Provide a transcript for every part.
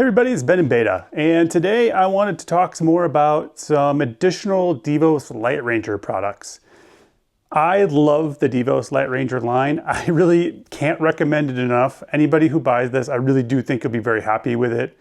Hey everybody, it's Ben in Beta, and today I wanted to talk some more about some additional Devos LightRanger products. I love the Devos LightRanger line. I really can't recommend it enough. Anybody who buys this, I really do think you'll be very happy with it.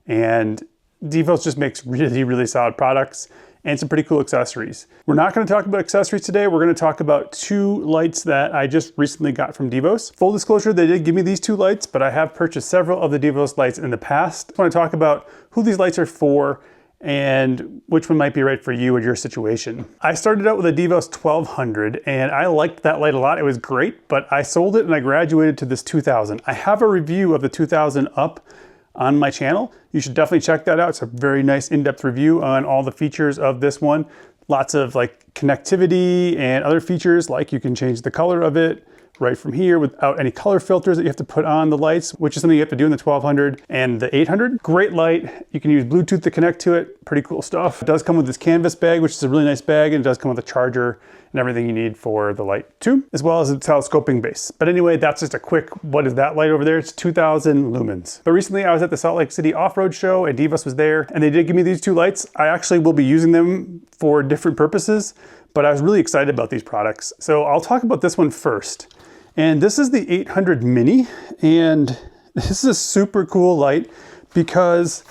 And Devos just makes really solid products and some pretty cool accessories. We're not going to talk about accessories today. We're going to talk about two lights that I just recently got from Devos. Full disclosure, they did give me these two lights, but I have purchased several of the Devos lights in the past. I want to talk about who these lights are for and which one might be right for you and your situation. I started out with a Devos 1200 and I liked that light a lot. It was great, but I sold it and I graduated to this 2000. I have a review of the 2000 up on my channel. You should definitely check that out. It's a very nice in-depth review on all the features of this one. Lots of like connectivity and other features, like you can change the color of it right from here without any color filters that you have to put on the lights, which is something you have to do in the 1200 and the 800. Great light. You can use Bluetooth to connect to it. Pretty cool stuff. It does come with this canvas bag, which is a really nice bag, and it does come with a charger and everything you need for the light too, as well as a telescoping base. But anyway, that's just a quick, what is that light over there? It's 2000 lumens. But recently I was at the Salt Lake City off-road show and Devos was there and they did give me these two lights. I actually will be using them for different purposes, but I was really excited about these products. So I'll talk about this one first. And this is the 800 Mini, and this is a super cool light because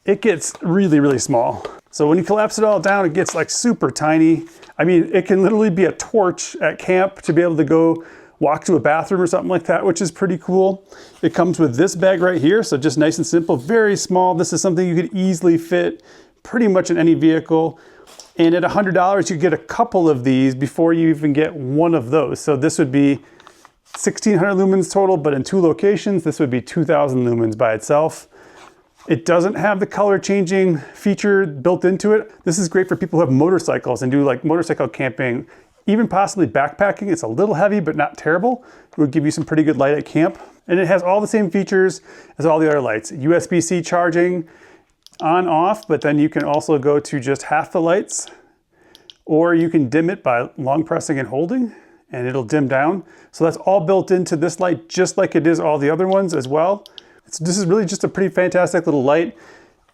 it gets really small. So when you collapse it all down, it gets like super tiny. I mean, it can literally be a torch at camp to be able to go walk to a bathroom or something like that, which is pretty cool. It comes with this bag right here, so just nice and simple, very small. This is something you could easily fit pretty much in any vehicle. And at $100, you get a couple of these before you even get one of those. So this would be 1600 lumens total, but in two locations, this would be 2000 lumens by itself. It doesn't have the color changing feature built into it. This is great for people who have motorcycles and do like motorcycle camping, even possibly backpacking. It's a little heavy, but not terrible. It would give you some pretty good light at camp. And it has all the same features as all the other lights. USB-C charging on off, but then you can also go to just half the lights, or you can dim it by long pressing and holding, and it'll dim down. So that's all built into this light, just like it is all the other ones as well. This is really just a pretty fantastic little light.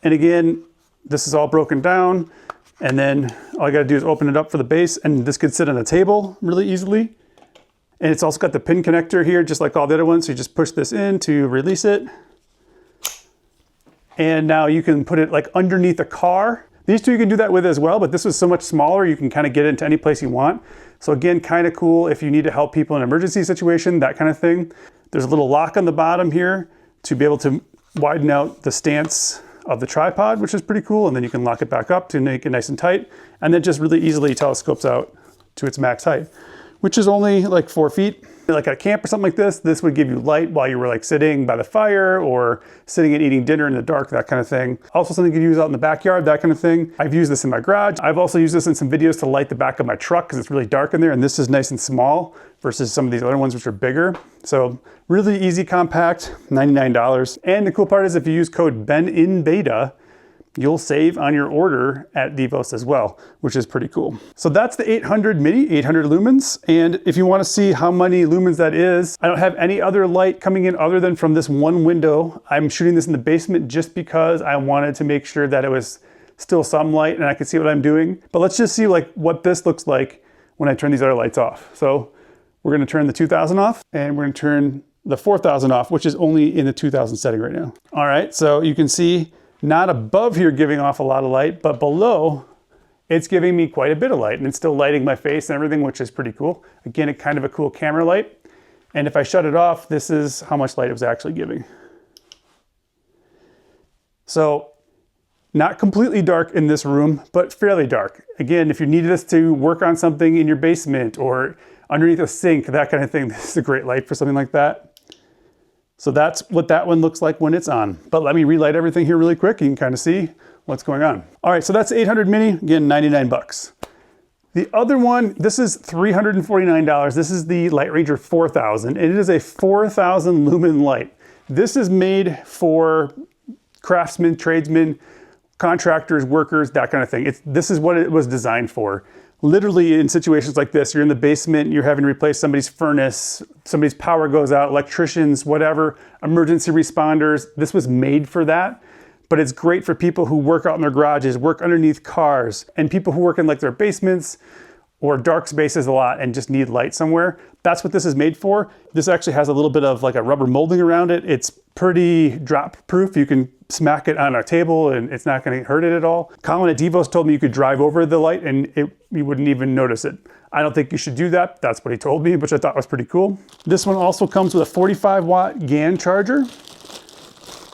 And again, this is all broken down. And then all you gotta do is open it up for the base, and this could sit on a table really easily. And it's also got the pin connector here, just like all the other ones. So you just push this in to release it. And now you can put it like underneath a car. These two you can do that with as well, but this was so much smaller, you can kind of get it into any place you want. So again, kind of cool if you need to help people in an emergency situation, that kind of thing. There's a little lock on the bottom here to be able to widen out the stance of the tripod, which is pretty cool. And then you can lock it back up to make it nice and tight. And then just really easily telescopes out to its max height, which is only like 4 feet. Like at a camp or something like this would give you light while you were like sitting by the fire or sitting and eating dinner in the dark, that kind of thing. Also something you can use out in the backyard, that kind of thing. I've used this in my garage. I've also used this in some videos to light the back of my truck because it's really dark in there, and this is nice and small versus some of these other ones which are bigger. So really easy, compact, $99. And the cool part is if you use code BENINBETA, you'll save on your order at Devos as well, which is pretty cool. So that's the 800 Mini, 800 lumens. And if you want to see how many lumens that is, I don't have any other light coming in other than from this one window. I'm shooting this in the basement just because I wanted to make sure that it was still some light and I could see what I'm doing. But let's just see like what this looks like when I turn these other lights off. So we're going to turn the 2000 off, and we're going to turn the 4000 off, which is only in the 2000 setting right now. All right, so you can see not above here giving off a lot of light, but below it's giving me quite a bit of light, and it's still lighting my face and everything, which is pretty cool. Again, it's kind of a cool camera light. And if I shut it off, this is how much light it was actually giving. So not completely dark in this room, but fairly dark. Again, if you needed this to work on something in your basement or underneath a sink, that kind of thing, this is a great light for something like that. So that's what that one looks like when it's on. But let me relight everything here really quick. You can kind of see what's going on. All right, so that's 800 Mini, again, 99 bucks. The other one, this is $349. This is the LightRanger 4000, and it is a 4000 lumen light. This is made for craftsmen, tradesmen, contractors, workers, that kind of thing. This is what it was designed for. literally in situations like this, you're in the basement, you're having to replace somebody's furnace, somebody's power goes out, electricians, whatever, emergency responders. This was made for that. But it's great for people who work out in their garages, work underneath cars, and people who work in like their basements or dark spaces a lot and just need light somewhere. That's what this is made for. This actually has a little bit of like a rubber molding around it. It's pretty drop proof. You can smack it on a table and it's not going to hurt it at all. Colin at Devos told me you could drive over the light and you wouldn't even notice it. I don't think you should do that. That's what he told me, which I thought was pretty cool. This one also comes with a 45-watt GAN charger.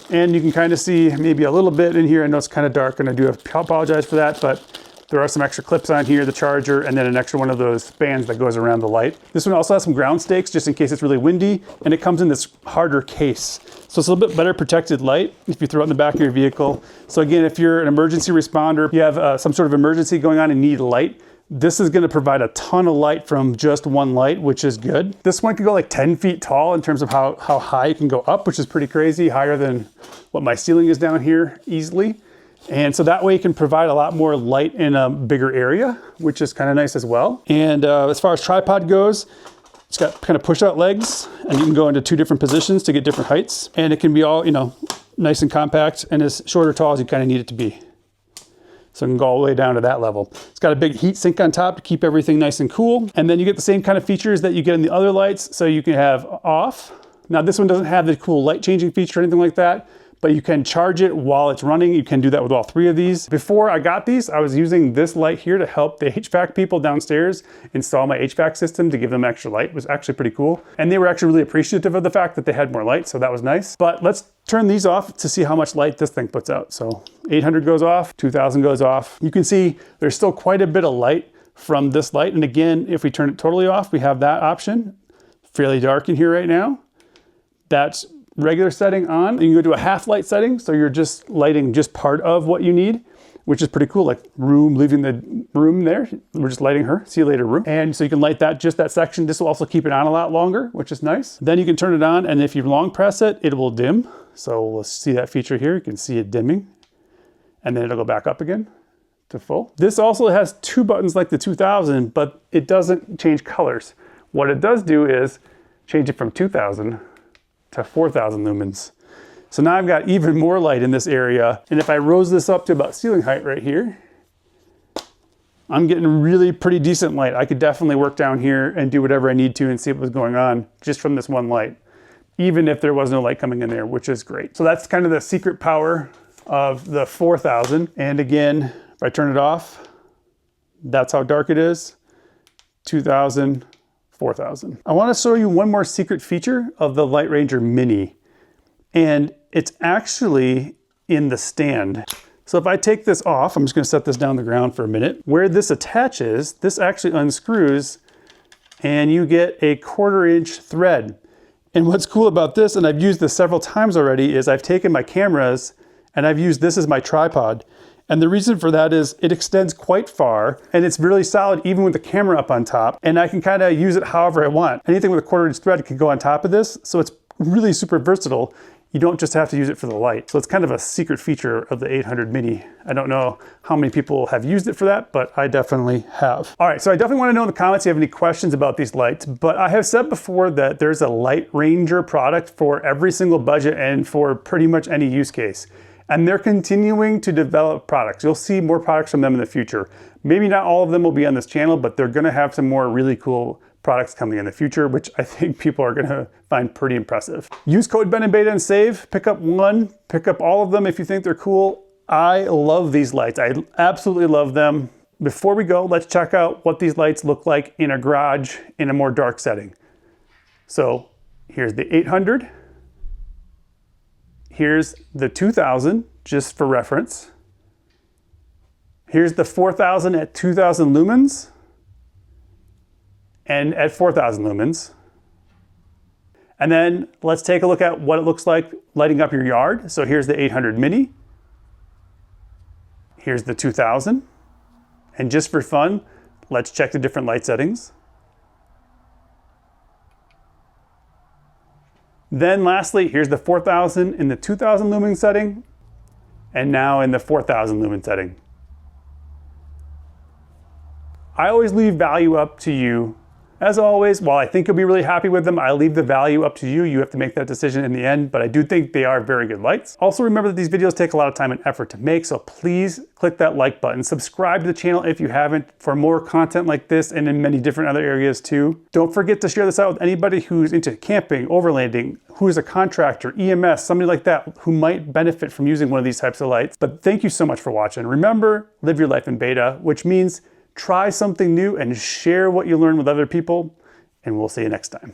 And you can kind of see maybe a little bit in here. I know it's kind of dark and I do apologize for that, but there are some extra clips on here, the charger, and then an extra one of those bands that goes around the light. This one also has some ground stakes just in case it's really windy, and it comes in this harder case. So it's a little bit better protected light if you throw it in the back of your vehicle. So again, if you're an emergency responder, you have some sort of emergency going on and need light, this is going to provide a ton of light from just one light, which is good. This one could go like 10 feet tall in terms of how high it can go up, which is pretty crazy, higher than what my ceiling is down here easily. And so that way you can provide a lot more light in a bigger area, which is kind of nice as well. And as far as tripod goes, it's got kind of push out legs and you can go into 2 different positions to get different heights. And it can be all, nice and compact and as short or tall as you kind of need it to be. So it can go all the way down to that level. It's got a big heat sink on top to keep everything nice and cool. And then you get the same kind of features that you get in the other lights. So you can have off. Now this one doesn't have the cool light changing feature or anything like that, but you can charge it while it's running. You can do that with all 3 of these. Before I got these, I was using this light here to help the HVAC people downstairs install my HVAC system to give them extra light. It was actually pretty cool. And they were actually really appreciative of the fact that they had more light, so that was nice. But let's turn these off to see how much light this thing puts out. So 800 goes off, 2000 goes off. You can see there's still quite a bit of light from this light. And again, if we turn it totally off, we have that option. Fairly dark in here right now. That's regular setting on. You can go to a half light setting, so you're just lighting just part of what you need, which is pretty cool, like leaving the room there. We're just lighting her, see you later room. And so you can light that, just that section. This will also keep it on a lot longer, which is nice. Then you can turn it on, and if you long press it, it will dim. So let's see that feature here. You can see it dimming, and then it'll go back up again to full. This also has 2 buttons like the 2000, but it doesn't change colors. What it does do is change it from 2000 to 4000 lumens. So now I've got even more light in this area. And if I rose this up to about ceiling height right here, I'm getting really pretty decent light. I could definitely work down here and do whatever I need to and see what was going on just from this one light, even if there was no light coming in there, which is great. So that's kind of the secret power of the 4000. And again, if I turn it off, that's how dark it is. 2000, 4000. I want to show you one more secret feature of the LightRanger Mini, and it's actually in the stand. So if I take this off, I'm just going to set this down on the ground for a minute. Where this attaches, this actually unscrews and you get a 1/4 inch thread. And what's cool about this, and I've used this several times already, is I've taken my cameras and I've used this as my tripod. And the reason for that is it extends quite far and it's really solid even with the camera up on top. And I can kind of use it however I want. Anything with a 1/4 inch thread can go on top of this. So it's really super versatile. You don't just have to use it for the light. So it's kind of a secret feature of the 800 Mini. I don't know how many people have used it for that, but I definitely have. All right, so I definitely want to know in the comments if you have any questions about these lights, but I have said before that there's a LightRanger product for every single budget and for pretty much any use case. And they're continuing to develop products. You'll see more products from them in the future. Maybe not all of them will be on this channel, but they're gonna have some more really cool products coming in the future, which I think people are gonna find pretty impressive. Use code BenInBeta and save. Pick up one, pick up all of them if you think they're cool. I love these lights. I absolutely love them. Before we go, let's check out what these lights look like in a garage in a more dark setting. So here's the 800. Here's the 2000, just for reference. Here's the 4000 at 2000 lumens and at 4000 lumens. And then let's take a look at what it looks like lighting up your yard. So here's the 800 Mini. Here's the 2000. And just for fun, let's check the different light settings. Then lastly, here's the 4000 in the 2000 lumen setting, and now in the 4000 lumen setting. I always leave value up to you. As always, while I think you'll be really happy with them, I leave the value up to you. You have to make that decision in the end, but I do think they are very good lights. Also remember that these videos take a lot of time and effort to make, so please click that like button. Subscribe to the channel if you haven't for more content like this and in many different other areas too. Don't forget to share this out with anybody who's into camping, overlanding, who is a contractor, EMS, somebody like that who might benefit from using one of these types of lights. But thank you so much for watching. Remember, live your life in beta, which means try something new and share what you learn with other people, and we'll see you next time.